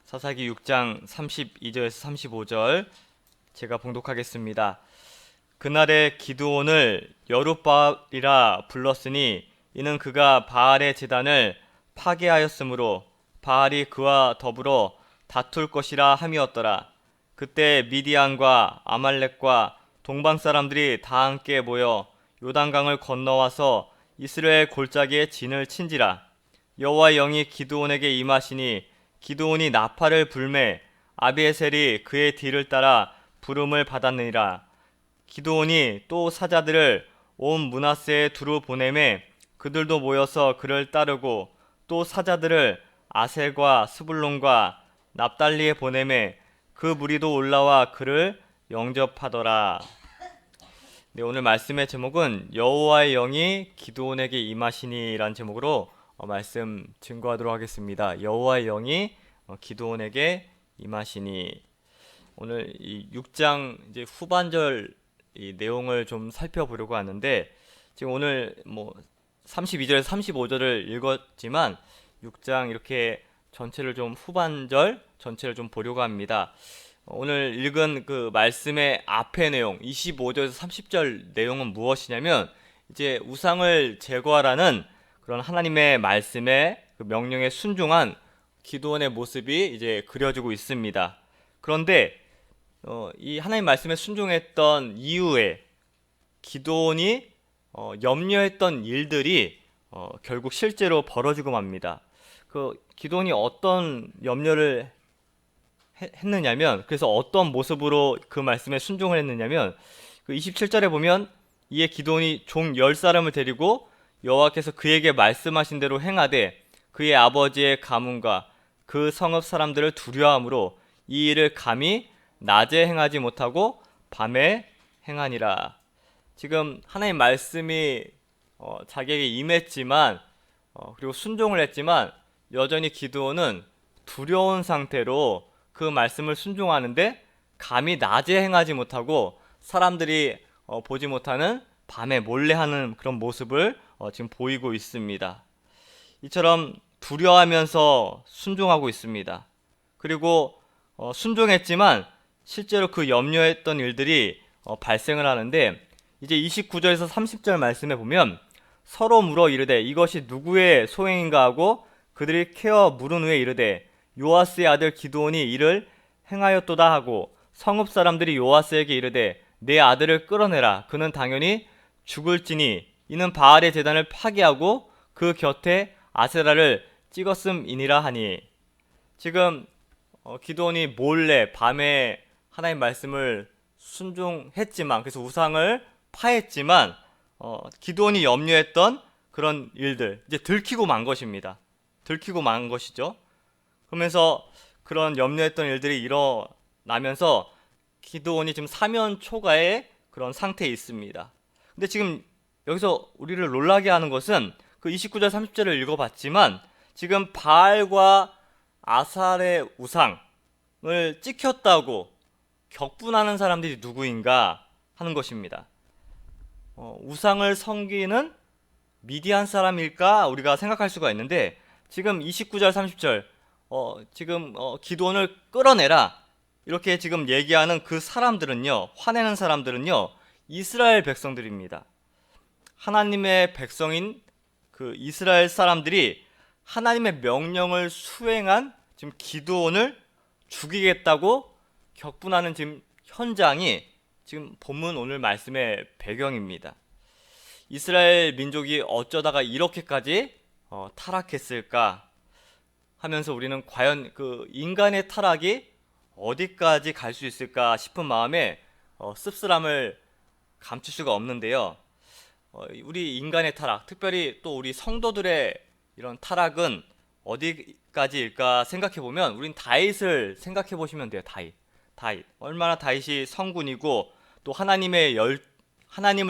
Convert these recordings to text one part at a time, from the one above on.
사사기 6장 32절에서 35절 제가 봉독하겠습니다. 그날에 기드온을 여룻바알이라 불렀으니 이는 그가 바알의 제단을 파괴하였으므로 바알이 그와 더불어 다툴 것이라 함이었더라. 그때 미디안과 아말렉과 동방 사람들이 다 함께 모여 요단강을 건너와서 이스라엘 골짜기에 진을 친지라. 여호와의 영이 기드온에게 임하시니 기드온이 나팔을 불매 아비에셀이 그의 뒤를 따라 부름을 받았느니라. 기드온이 또 사자들을 온 므낫세에 두루 보내매 그들도 모여서 그를 따르고 또 사자들을 아셀과 스불론과 납달리에 보내매 그 무리도 올라와 그를 영접하더라. 네, 오늘 말씀의 제목은 여호와의 영이 기드온에게 임하시니라는 제목으로 말씀 증거하도록 하겠습니다. 여호와의 영이 기드온에게 임하시니. 오늘 이 6장 이제 후반절 이 내용을 좀 살펴보려고 하는데, 지금 오늘 32절에서 35절을 읽었지만 6장 이렇게 전체를 좀 후반절 전체를 좀 보려고 합니다. 오늘 읽은 그 말씀의 앞의 내용 25절에서 30절 내용은 무엇이냐면, 이제 우상을 제거하라는 그런 하나님의 말씀에 그 명령에 순종한 기드온의 모습이 이제 그려지고 있습니다. 그런데 이 하나님 말씀에 순종했던 이후에 기드온이 염려했던 일들이 결국 실제로 벌어지고 맙니다. 그 기드온이 어떤 염려를 했느냐면, 그래서 어떤 모습으로 그 말씀에 순종을 했느냐면, 그 27절에 보면 이에 기드온이 종 10사람을 데리고 여호와께서 그에게 말씀하신 대로 행하되 그의 아버지의 가문과 그 성읍 사람들을 두려워함으로 이 일을 감히 낮에 행하지 못하고 밤에 행하니라. 지금 하나님 말씀이 자기에게 임했지만 그리고 순종을 했지만 여전히 기드온은 두려운 상태로 그 말씀을 순종하는데 감히 낮에 행하지 못하고 사람들이 보지 못하는 밤에 몰래 하는 그런 모습을 지금 보이고 있습니다. 이처럼 두려워하면서 순종하고 있습니다. 그리고 순종했지만 실제로 그 염려했던 일들이 발생을 하는데, 이제 29절에서 30절 말씀에 보면 서로 물어 이르되 이것이 누구의 소행인가 하고 그들이 캐어 물은 후에 이르되 요아스의 아들 기드온이 이를 행하였도다 하고 성읍 사람들이 요아스에게 이르되 내 아들을 끌어내라. 그는 당연히 죽을지니 이는 바알의 제단을 파괴하고 그 곁에 아세라를 찍었음이니라 하니. 지금 기드온이 몰래 밤에 하나님 말씀을 순종했지만, 그래서 우상을 파했지만 기드온이 염려했던 그런 일들 이제 들키고 만 것입니다. 들키고 만 것이죠. 그러면서 그런 염려했던 일들이 일어나면서 기드온이 지금 사면 초가의 그런 상태에 있습니다. 근데 지금 여기서 우리를 놀라게 하는 것은 그 29절 30절을 읽어봤지만 지금 바알과 아살의 우상을 찍혔다고 격분하는 사람들이 누구인가 하는 것입니다. 우상을 섬기는 미디안 사람일까 우리가 생각할 수가 있는데, 지금 29절 30절 지금 기드온을 끌어내라 이렇게 지금 얘기하는 그 사람들은요, 화내는 사람들은요, 이스라엘 백성들입니다. 하나님의 백성인 그 이스라엘 사람들이 하나님의 명령을 수행한 지금 기드온을 죽이겠다고 격분하는 지금 현장이 지금 본문 오늘 말씀의 배경입니다. 이스라엘 민족이 어쩌다가 이렇게까지 타락했을까 하면서 우리는 과연 그 인간의 타락이 어디까지 갈 수 있을까 싶은 마음에 씁쓸함을 감출 수가 없는데요. 우리 인간의 타락, 특별히 또 우리 성도들의 이런 타락은 어디까지일까 생각해 보면 우린 다윗을 생각해 보시면 돼요. 다윗. 얼마나 다윗이 성군이고 또 하나님을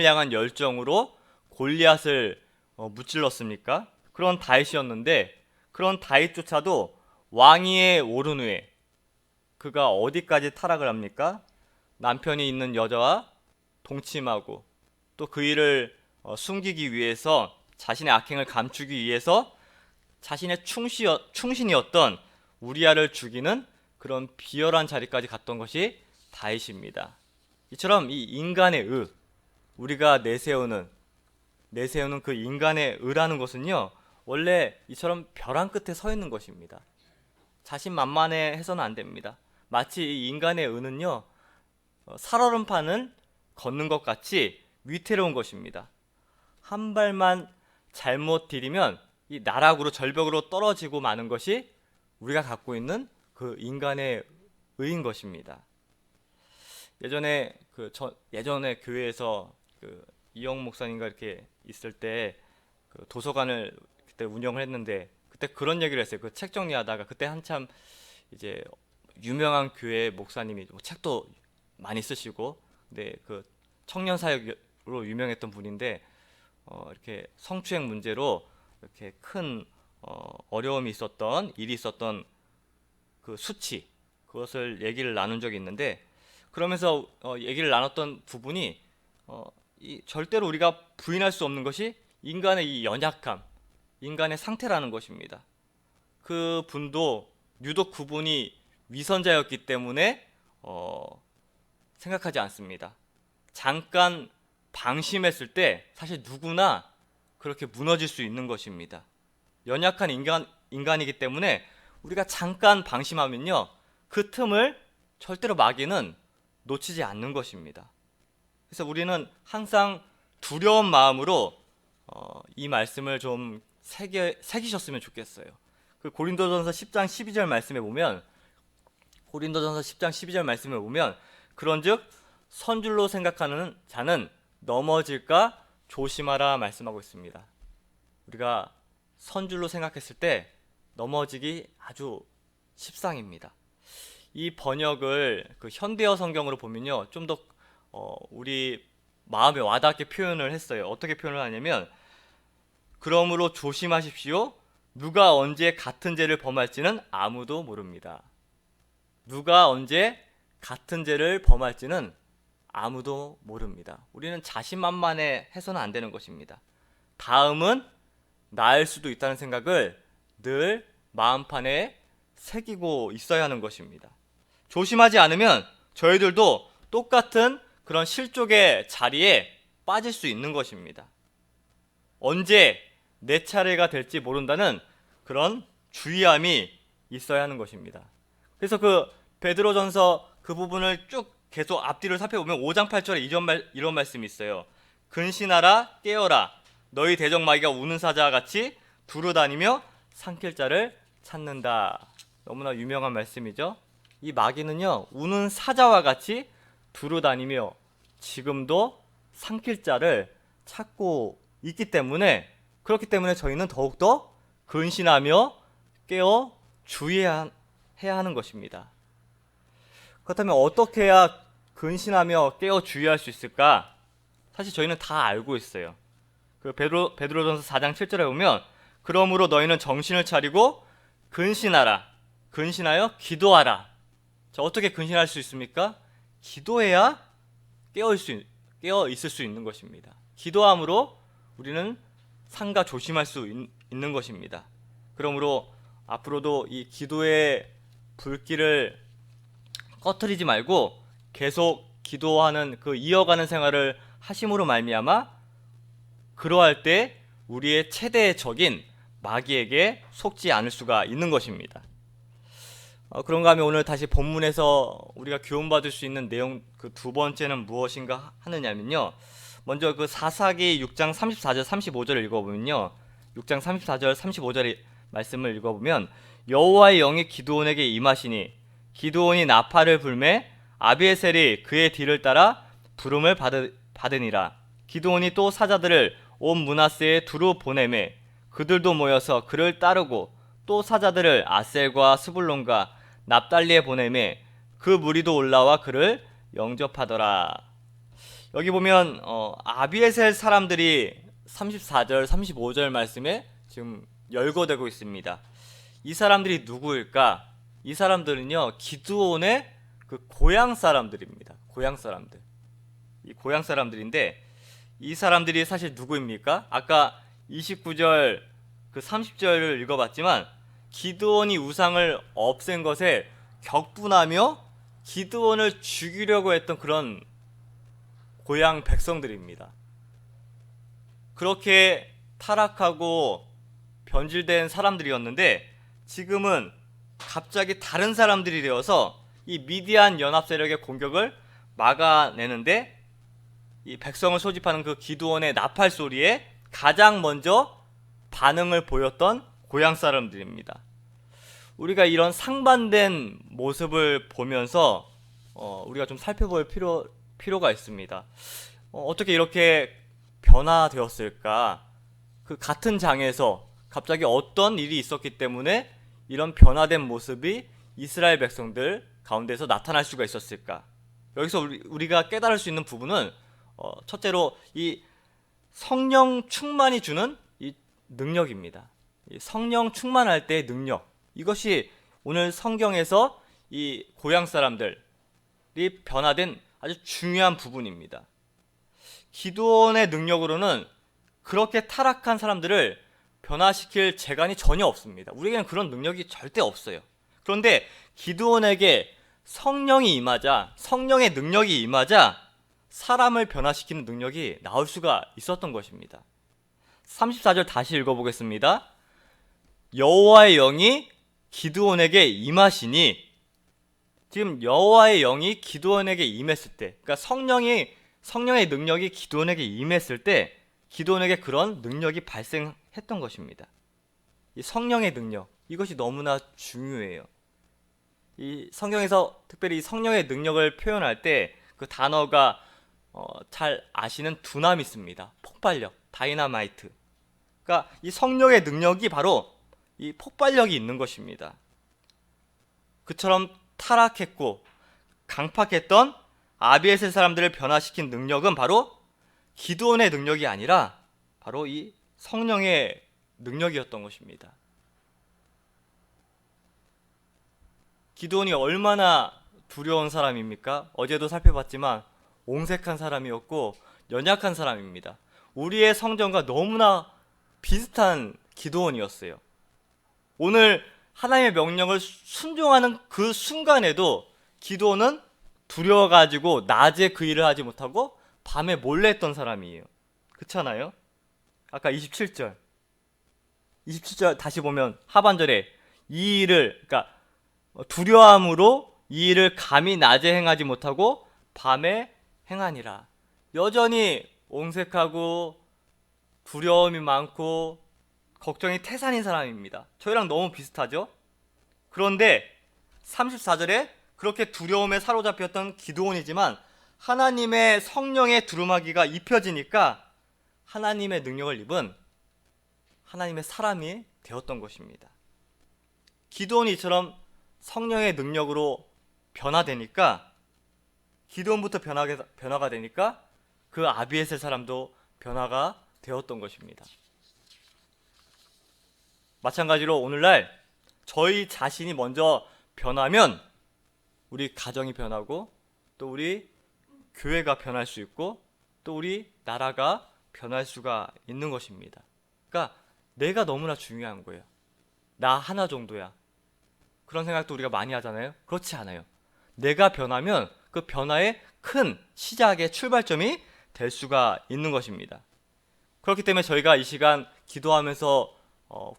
향한 열정으로 골리앗을 무찔렀습니까? 그런 다윗이었는데, 그런 다윗조차도 왕위에 오른 후에 그가 어디까지 타락을 합니까? 남편이 있는 여자와 동침하고 또 그 일을 숨기기 위해서, 자신의 악행을 감추기 위해서 자신의 충신이었던 우리아를 죽이는 그런 비열한 자리까지 갔던 것이 다윗입니다. 이처럼 이 인간의 우리가 내세우는 그 인간의 의라는 것은요, 원래 이처럼 벼랑 끝에 서 있는 것입니다. 자신만만해 해서는 안 됩니다. 마치 이 인간의 의는요, 살얼음판을 걷는 것 같이 위태로운 것입니다. 한 발만 잘못 디디면 이 나락으로 절벽으로 떨어지고 마는 것이 우리가 갖고 있는 그 인간의 의인 것입니다. 예전에 교회에서 이영 목사님과 이렇게 있을 때 도서관을 그때 운영을 했는데, 그때 그런 얘기를 했어요. 그 책 정리하다가, 그때 한참 이제 유명한 교회 목사님이 책도 많이 쓰시고, 근데 그 청년 사역으로 유명했던 분인데, 이렇게 성추행 문제로 이렇게 큰 어려움이 있었던 일이 있었던 그 수치, 그것을 얘기를 나눈 적이 있는데, 그러면서 얘기를 나눴던 부분이 절대로 우리가 부인할 수 없는 것이 인간의 이 연약함, 인간의 상태라는 것입니다. 그 분도 유독 그분이 위선자였기 때문에 생각하지 않습니다. 잠깐 방심했을 때 사실 누구나 그렇게 무너질 수 있는 것입니다. 연약한 인간이기 때문에 우리가 잠깐 방심하면요, 그 틈을 절대로 마귀는 놓치지 않는 것입니다. 그래서 우리는 항상 두려운 마음으로 이 말씀을 좀 새기셨으면 좋겠어요. 그 고린도전서 10장 12절 말씀에 보면, 그런즉 선줄로 생각하는 자는 넘어질까 조심하라 말씀하고 있습니다. 우리가 선줄로 생각했을 때 넘어지기 아주 십상입니다. 이 번역을 그 현대어 성경으로 보면요, 좀 더 우리 마음에 와닿게 표현을 했어요. 어떻게 표현을 하냐면, 그러므로 조심하십시오. 누가 언제 같은 죄를 범할지는 아무도 모릅니다. 누가 언제 같은 죄를 범할지는 아무도 모릅니다. 우리는 자신만만해 해서는 안 되는 것입니다. 다음은 나을 수도 있다는 생각을 늘 마음판에 새기고 있어야 하는 것입니다. 조심하지 않으면 저희들도 똑같은 그런 실족의 자리에 빠질 수 있는 것입니다. 언제 내 차례가 될지 모른다는 그런 주의함이 있어야 하는 것입니다. 그래서 그 베드로전서 그 부분을 쭉 계속 앞뒤를 살펴보면 5장 8절에 이런 말씀이 있어요. 근신하라, 깨어라. 너희 대적마귀가 우는 사자와 같이 두루다니며 삼킬 자를 찾는다. 너무나 유명한 말씀이죠. 이 마귀는요, 우는 사자와 같이 두루다니며 지금도 삼킬 자를 찾고 있기 때문에, 그렇기 때문에 저희는 더욱더 근신하며 깨어 주의해야 하는 것입니다. 그렇다면 어떻게 해야 근신하며 깨어 주의할 수 있을까? 사실 저희는 다 알고 있어요. 그 베드로전서 4장 7절에 보면, 그러므로 너희는 정신을 차리고 근신하여 기도하라. 자, 어떻게 근신할 수 있습니까? 기도해야 깨어 있을 수 있는 것입니다. 기도함으로 우리는 삼가 조심할 수 있는 것입니다. 그러므로 앞으로도 이 기도의 불길을 꺼트리지 말고 계속 기도하는 이어가는 생활을 하심으로 말미암아 그러할 때 우리의 최대의 적인 마귀에게 속지 않을 수가 있는 것입니다. 그런가 하면 오늘 다시 본문에서 우리가 교훈받을 수 있는 내용 그 두 번째는 무엇인가 하느냐면요, 먼저 그 사사기 6장 34절 35절을 읽어보면요, 6장 34절 35절의 말씀을 읽어보면, 여호와의 영이 기드온에게 임하시니 기드온이 나팔을 불매 아비에셀이 그의 뒤를 따라 부름을 받으니라. 기드온이 또 사자들을 온 므낫세에 두루 보내매 그들도 모여서 그를 따르고, 또 사자들을 아셀과 스불론과 납달리에 보내매 그 무리도 올라와 그를 영접하더라. 여기 보면 아비에셀 사람들이 34절 35절 말씀에 지금 열거되고 있습니다. 이 사람들이 누구일까? 이 사람들은요, 기드온의 그 고향 사람들입니다. 고향 사람들. 이 고향 사람들인데, 이 사람들이 사실 누구입니까? 아까 29절 그 30절을 읽어봤지만 기드온이 우상을 없앤 것에 격분하며 기드온을 죽이려고 했던 그런 고향 백성들입니다. 그렇게 타락하고 변질된 사람들이었는데 지금은 갑자기 다른 사람들이 되어서 이 미디안 연합 세력의 공격을 막아내는데 이 백성을 소집하는 그 기드온의 나팔 소리에 가장 먼저 반응을 보였던 고향 사람들입니다. 우리가 이런 상반된 모습을 보면서 우리가 좀 살펴볼 필요가 있습니다. 어떻게 이렇게 변화되었을까? 그 같은 장에서 갑자기 어떤 일이 있었기 때문에 이런 변화된 모습이 이스라엘 백성들 가운데서 나타날 수가 있었을까? 여기서 우리가 깨달을 수 있는 부분은 첫째로 이 성령 충만이 주는 이 능력입니다. 이 성령 충만할 때의 능력, 이것이 오늘 성경에서 이 고향 사람들이 변화된 아주 중요한 부분입니다. 기드온의 능력으로는 그렇게 타락한 사람들을 변화시킬 재간이 전혀 없습니다. 우리에게는 그런 능력이 절대 없어요. 그런데 기드온에게 성령이 임하자, 성령의 능력이 임하자 사람을 변화시키는 능력이 나올 수가 있었던 것입니다. 34절 다시 읽어보겠습니다. 여호와의 영이 기드온에게 임하시니, 지금 여호와의 영이 기드온에게 임했을 때, 그러니까 성령의 능력이 기드온에게 임했을 때 기드온에게 그런 능력이 발생했던 것입니다. 이 성령의 능력, 이것이 너무나 중요해요. 이 성경에서 특별히 성령의 능력을 표현할 때 그 단어가 잘 아시는 두나미스입니다. 폭발력, 다이나마이트. 그러니까 이 성령의 능력이 바로 이 폭발력이 있는 것입니다. 그처럼 타락했고 강팍했던 아비에셀 사람들을 변화시킨 능력은 바로 기드온의 능력이 아니라 바로 이 성령의 능력이었던 것입니다. 기드온이 얼마나 두려운 사람입니까? 어제도 살펴봤지만 옹색한 사람이었고 연약한 사람입니다. 우리의 성전과 너무나 비슷한 기드온이었어요. 오늘 하나님의 명령을 순종하는 그 순간에도 기드온은 두려워가지고 낮에 그 일을 하지 못하고 밤에 몰래 했던 사람이에요. 그렇잖아요? 아까 27절 다시 보면 하반절에 이 일을, 그러니까 두려움으로 이 일을 감히 낮에 행하지 못하고 밤에 행하니라. 여전히 옹색하고 두려움이 많고 걱정이 태산인 사람입니다. 저희랑 너무 비슷하죠? 그런데 34절에 그렇게 두려움에 사로잡혔던 기드온이지만 하나님의 성령의 두루마기가 입혀지니까 하나님의 능력을 입은 하나님의 사람이 되었던 것입니다. 기드온이 이처럼 성령의 능력으로 변화되니까, 기드온부터 변화가 되니까 그 아비에셀 사람도 변화가 되었던 것입니다. 마찬가지로 오늘날 저희 자신이 먼저 변하면 우리 가정이 변하고 또 우리 교회가 변할 수 있고 또 우리 나라가 변할 수가 있는 것입니다. 그러니까 내가 너무나 중요한 거예요. 나 하나 정도야. 그런 생각도 우리가 많이 하잖아요. 그렇지 않아요. 내가 변하면 그 변화의 큰 시작의 출발점이 될 수가 있는 것입니다. 그렇기 때문에 저희가 이 시간 기도하면서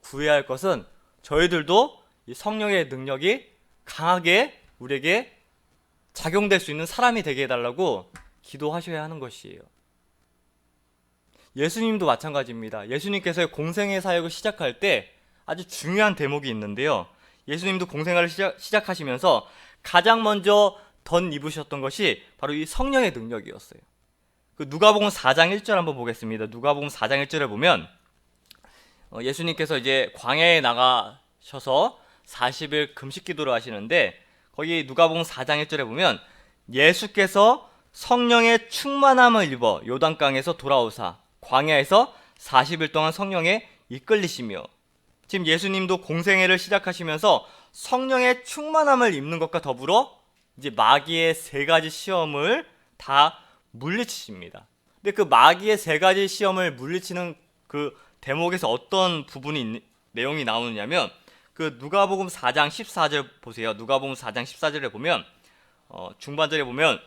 구해야 할 것은 저희들도 이 성령의 능력이 강하게 우리에게 작용될 수 있는 사람이 되게 해달라고 기도하셔야 하는 것이에요. 예수님도 마찬가지입니다. 예수님께서의 공생의 사역을 시작할 때 아주 중요한 대목이 있는데요. 예수님도 공생활을 시작하시면서 가장 먼저 덧입으셨던 것이 바로 이 성령의 능력이었어요. 그 누가복음 4장 1절 한번 보겠습니다. 누가복음 4장 1절에 보면 예수님께서 이제 광야에 나가셔서 40일 금식 기도를 하시는데 거기 누가복음 4장 1절에 보면 예수께서 성령의 충만함을 입어 요단강에서 돌아오사 광야에서 40일 동안 성령에 이끌리시며, 지금 예수님도 공생애를 시작하시면서 성령의 충만함을 입는 것과 더불어 이제 마귀의 세 가지 시험을 다 물리치십니다. 근데 그 마귀의 세 가지 시험을 물리치는 그 대목에서 어떤 내용이 나오느냐면 그 누가복음 4장 14절 보세요. 누가복음 4장 14절에 보면 중반절에 보면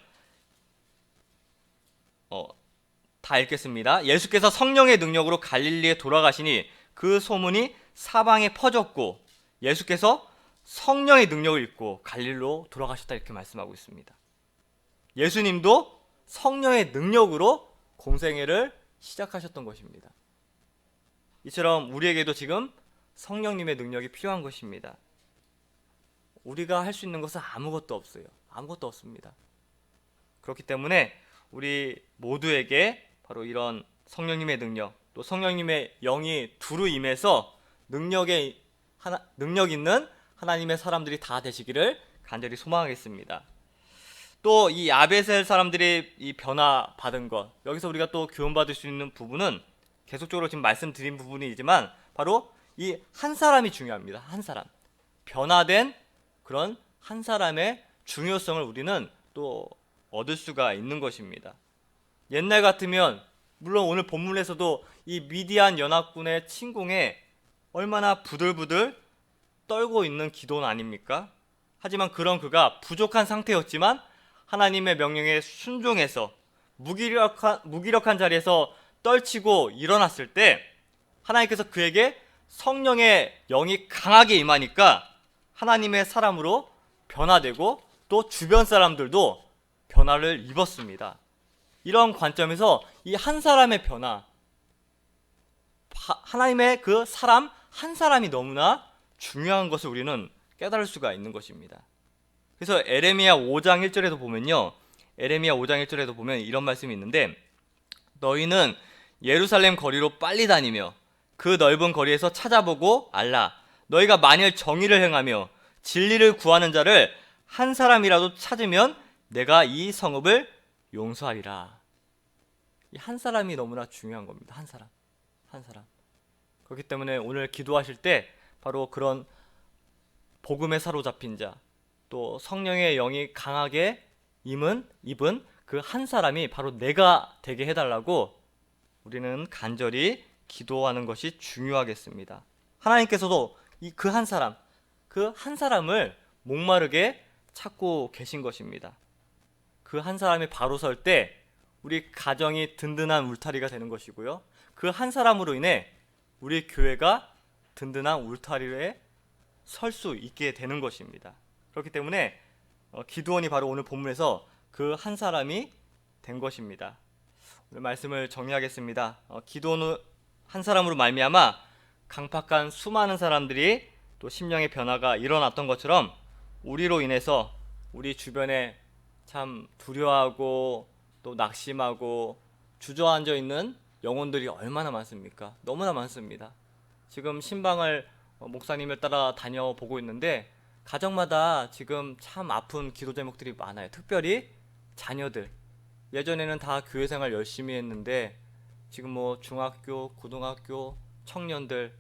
다 읽겠습니다. 예수께서 성령의 능력으로 갈릴리에 돌아가시니 그 소문이 사방에 퍼졌고 예수께서 성령의 능력을 입고 갈릴리로 돌아가셨다 이렇게 말씀하고 있습니다. 예수님도 성령의 능력으로 공생애를 시작하셨던 것입니다. 이처럼 우리에게도 지금 성령님의 능력이 필요한 것입니다. 우리가 할 수 있는 것은 아무것도 없어요. 아무것도 없습니다. 그렇기 때문에 우리 모두에게 바로 이런 성령님의 능력, 또 성령님의 영이 두루 임해서 능력 있는 하나님의 사람들이 다 되시기를 간절히 소망하겠습니다. 또 이 야베셀 사람들이 이 변화 받은 것, 여기서 우리가 또 교훈받을 수 있는 부분은 계속적으로 지금 말씀드린 부분이지만 바로 이 한 사람이 중요합니다. 한 사람, 변화된 그런 한 사람의 중요성을 우리는 또 얻을 수가 있는 것입니다. 옛날 같으면 물론 오늘 본문에서도 이 미디안 연합군의 침공에 얼마나 부들부들 떨고 있는 기도원 아닙니까? 하지만 그런 그가 부족한 상태였지만 하나님의 명령에 순종해서 무기력한 자리에서 떨치고 일어났을 때 하나님께서 그에게 성령의 영이 강하게 임하니까 하나님의 사람으로 변화되고 또 주변 사람들도 변화를 입었습니다. 이런 관점에서 이 한 사람의 변화, 하나님의 그 사람 한 사람이 너무나 중요한 것을 우리는 깨달을 수가 있는 것입니다. 그래서 에레미야 5장 1절에도 보면요, 에레미야 5장 1절에도 보면 이런 말씀이 있는데 너희는 예루살렘 거리로 빨리 다니며 그 넓은 거리에서 찾아보고 알라. 너희가 만일 정의를 행하며 진리를 구하는 자를 한 사람이라도 찾으면 내가 이 성읍을 용서하리라. 이 한 사람이 너무나 중요한 겁니다. 한 사람. 그렇기 때문에 오늘 기도하실 때 바로 그런 복음에 사로잡힌 자, 또 성령의 영이 강하게 입은 그 한 사람이 바로 내가 되게 해달라고 우리는 간절히 기도하는 것이 중요하겠습니다. 하나님께서도 그 한 사람을 목마르게 찾고 계신 것입니다. 그 한 사람이 바로 설 때 우리 가정이 든든한 울타리가 되는 것이고요, 그 한 사람으로 인해 우리 교회가 든든한 울타리에 설 수 있게 되는 것입니다. 그렇기 때문에 기도원이 바로 오늘 본문에서 그 한 사람이 된 것입니다. 오늘 말씀을 정리하겠습니다. 기도원 한 사람으로 말미암아 강팍한 수많은 사람들이 또 심령의 변화가 일어났던 것처럼 우리로 인해서 우리 주변에 참 두려워하고 또 낙심하고 주저앉아 있는 영혼들이 얼마나 많습니까? 너무나 많습니다. 지금 신방을 목사님을 따라 다녀보고 있는데 가정마다 지금 참 아픈 기도 제목들이 많아요. 특별히 자녀들. 예전에는 다 교회 생활 열심히 했는데 지금 중학교, 고등학교, 청년들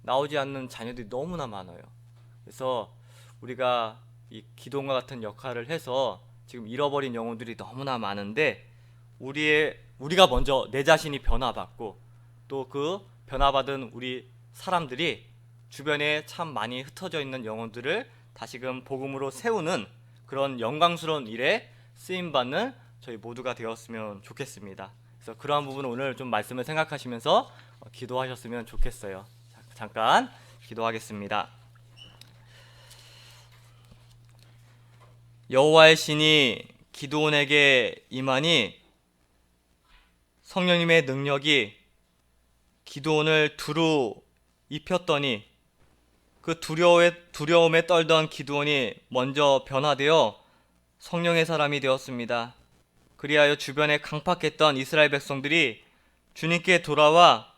나오지 않는 자녀들이 너무나 많아요. 그래서 우리가 이 기도원과 같은 역할을 해서 지금 잃어버린 영혼들이 너무나 많은데 우리가 먼저 내 자신이 변화받고 또 그 변화받은 우리 사람들이 주변에 참 많이 흩어져 있는 영혼들을 다시금 복음으로 세우는 그런 영광스러운 일에 쓰임받는 저희 모두가 되었으면 좋겠습니다. 그래서 그러한 부분을 오늘 좀 말씀을 생각하시면서 기도하셨으면 좋겠어요. 잠깐 기도하겠습니다. 여호와의 신이 기드온에게 임하니 성령님의 능력이 기드온을 두루 입혔더니 그 두려움에 떨던 기드온이 먼저 변화되어 성령의 사람이 되었습니다. 그리하여 주변에 강팍했던 이스라엘 백성들이 주님께 돌아와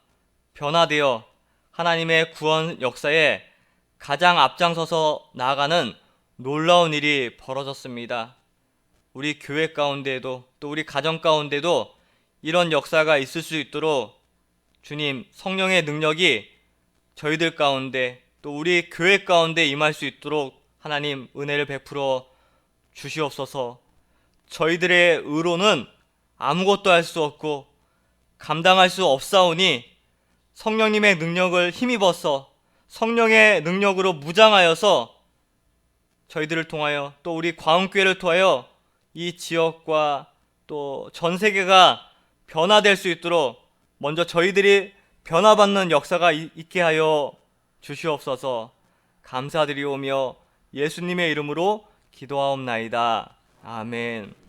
변화되어 하나님의 구원 역사에 가장 앞장서서 나아가는 놀라운 일이 벌어졌습니다. 우리 교회 가운데에도 또 우리 가정 가운데도 이런 역사가 있을 수 있도록 주님 성령의 능력이 저희들 가운데 또 우리 교회 가운데 임할 수 있도록 하나님 은혜를 베풀어 주시옵소서. 저희들의 의로는 아무것도 할 수 없고 감당할 수 없사오니 성령님의 능력을 힘입어서 성령의 능력으로 무장하여서 저희들을 통하여 또 우리 광운교회를 통하여 이 지역과 또 전 세계가 변화될 수 있도록 먼저 저희들이 변화받는 역사가 있게 하여 주시옵소서. 감사드리오며 예수님의 이름으로 기도하옵나이다. 아멘.